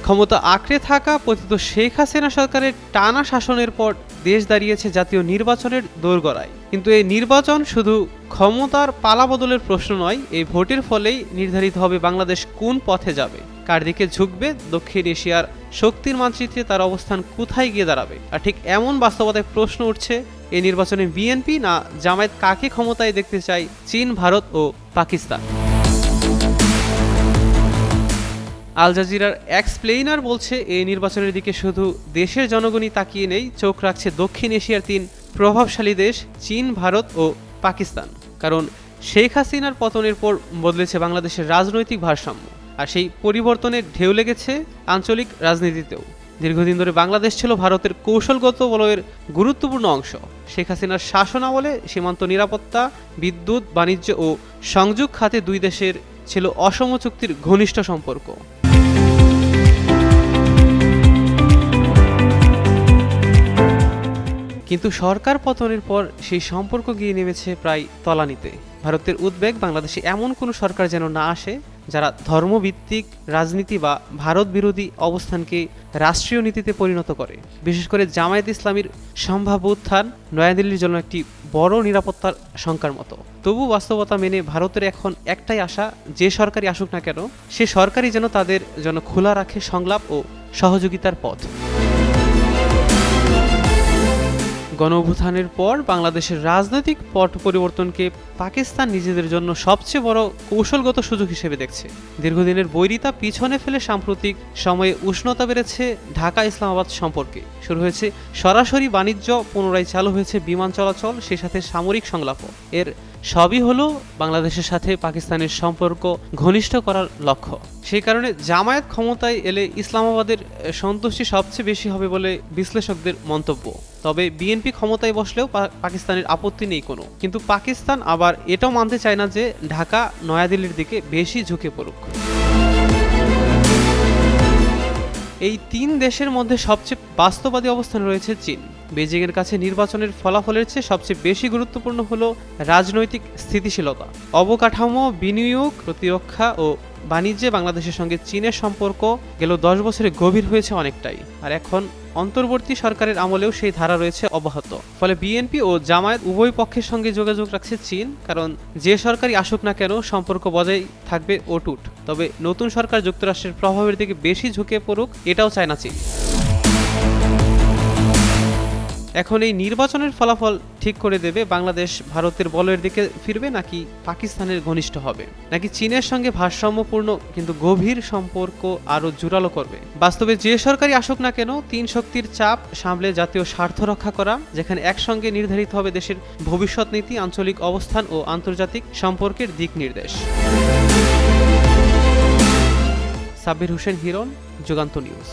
ক্ষমতা আঁকড়ে থাকা পতিত শেখ হাসিনা সরকারের টানা শাসনের পর দেশ দাঁড়িয়েছে জাতীয় নির্বাচনের দোরগোড়ায়। কিন্তু এই নির্বাচন শুধু ক্ষমতার পালাবদলের প্রশ্ন নয়, এই ভোটের ফলেই নির্ধারিত হবে বাংলাদেশ কোন পথে যাবে, কার দিকে ঝুঁকবে, দক্ষিণ এশিয়ার শক্তির মানচিত্রে তার অবস্থান কোথায় গিয়ে দাঁড়াবে। আর ঠিক এমন বাস্তবতায় প্রশ্ন উঠছে, এই নির্বাচনে বিএনপি না জামায়াত কাকে ক্ষমতায় দেখতে চায় চীন, ভারত ও পাকিস্তান। আল জাজিরার এক্সপ্লেইনার বলছে, এই নির্বাচনের দিকে শুধু দেশের জনগণই তাকিয়ে নেই, চোখ রাখছে দক্ষিণ এশিয়ার তিন প্রভাবশালী দেশ চীন, ভারত ও পাকিস্তান। কারণ শেখ হাসিনার পতনের পর বদলেছে বাংলাদেশের রাজনৈতিক ভারসাম্য, আর সেই পরিবর্তনের ঢেউ লেগেছে আঞ্চলিক রাজনীতিতেও। দীর্ঘদিন ধরে বাংলাদেশ ছিল ভারতের কৌশলগত বলয়ের গুরুত্বপূর্ণ অংশ। শেখ হাসিনার শাসনামলে সীমান্ত নিরাপত্তা, বিদ্যুৎ, বাণিজ্য ও সংযোগ খাতে দুই দেশের ছিল অসম চুক্তির ঘনিষ্ঠ সম্পর্ক। কিন্তু সরকার পতনের পর সেই সম্পর্ক গিয়ে নেমেছে প্রায় তলানিতে। ভারতের উদ্বেগ, বাংলাদেশে এমন কোনো সরকার যেন না আসে যারা ধর্মভিত্তিক রাজনীতি বা ভারত বিরোধী অবস্থানকে রাষ্ট্রীয় নীতিতে পরিণত করে। বিশেষ করে জামায়াত ইসলামীর সম্ভাব্য উত্থান নয়াদিল্লির জন্য একটি বড় নিরাপত্তার শঙ্কার মতো। তবু বাস্তবতা মেনে ভারতের এখন একটাই আশা, যে সরকারই আসুক না কেন সে সরকারই যেন তাদের জন্য খোলা রাখে সংলাপ ও সহযোগিতার পথ। গণঅভ্যুত্থানের পর বাংলাদেশের রাজনৈতিক পট পরিবর্তনকে পাকিস্তান নিজেদের জন্য সবচেয়ে বড় কৌশলগত সুযোগ হিসেবে দেখছে। দীর্ঘদিনের বৈরিতা পিছনে ফেলে সাম্প্রতিক সময়ে উষ্ণতা বেড়েছে ঢাকা ইসলামাবাদ সম্পর্কে। শুরু হয়েছে সরাসরি বাণিজ্য, পুনরায় চালু হয়েছে বিমান চলাচল, সে সাথে সামরিক সংলাপও। এর সবই হলো বাংলাদেশের সাথে পাকিস্তানের সম্পর্ক ঘনিষ্ঠ করার লক্ষ্য। সেই কারণে জামায়াত ক্ষমতায় এলে ইসলামাবাদের সন্তুষ্টি সবচেয়ে বেশি হবে বলে বিশ্লেষকদের মন্তব্য। তবে বিএনপি ক্ষমতায় বসলেও পাকিস্তানের আপত্তি নেই কোনো। কিন্তু পাকিস্তান আবার এটাও মানতে চায় না যে ঢাকা নয়াদিল্লির দিকে বেশি ঝুঁকে পড়ুক। এই তিন দেশের মধ্যে সবচেয়ে বাস্তববাদী অবস্থানে রয়েছে চীন। বেজিংয়ের কাছে নির্বাচনের ফলাফলের চেয়ে সবচেয়ে বেশি গুরুত্বপূর্ণ হলো রাজনৈতিক স্থিতিশীলতা। অবকাঠামো, বিনিয়োগ, প্রতিরক্ষা ও বাণিজ্যে বাংলাদেশের সঙ্গে চীনের সম্পর্ক গেল 10 বছরে গভীর হয়েছে অনেকটাই, আর এখন অন্তর্বর্তী সরকারের আমলেও সেই ধারা রয়েছে অব্যাহত। ফলে বিএনপি ও জামায়াত উভয় পক্ষের সঙ্গে যোগাযোগ রাখছে চীন, কারণ যে সরকারই আসুক না কেন সম্পর্ক বজায় থাকবে অটুট। তবে নতুন সরকার যুক্তরাষ্ট্রের প্রভাবের দিকে বেশি ঝুঁকে পড়ুক, এটাও চায় না চীন। এখন এই নির্বাচনের ফলাফল ঠিক করে দেবে বাংলাদেশ ভারতের বলয়ের দিকে ফিরবে নাকি পাকিস্তানের ঘনিষ্ঠ হবে, নাকি চীনের সঙ্গে ভারসাম্যপূর্ণ কিন্তু গভীর সম্পর্ক আরো জোরালো করবে। বাস্তবে যে সরকারই আসুক না কেন, তিন শক্তির চাপ সামলে জাতীয় স্বার্থ রক্ষা করা, যেখানে একসঙ্গে নির্ধারিত হবে দেশের ভবিষ্যৎ নীতি, আঞ্চলিক অবস্থান ও আন্তর্জাতিক সম্পর্কের দিক নির্দেশ। সাব্বির হোসেন হিরণ, যুগান্ত নিউজ।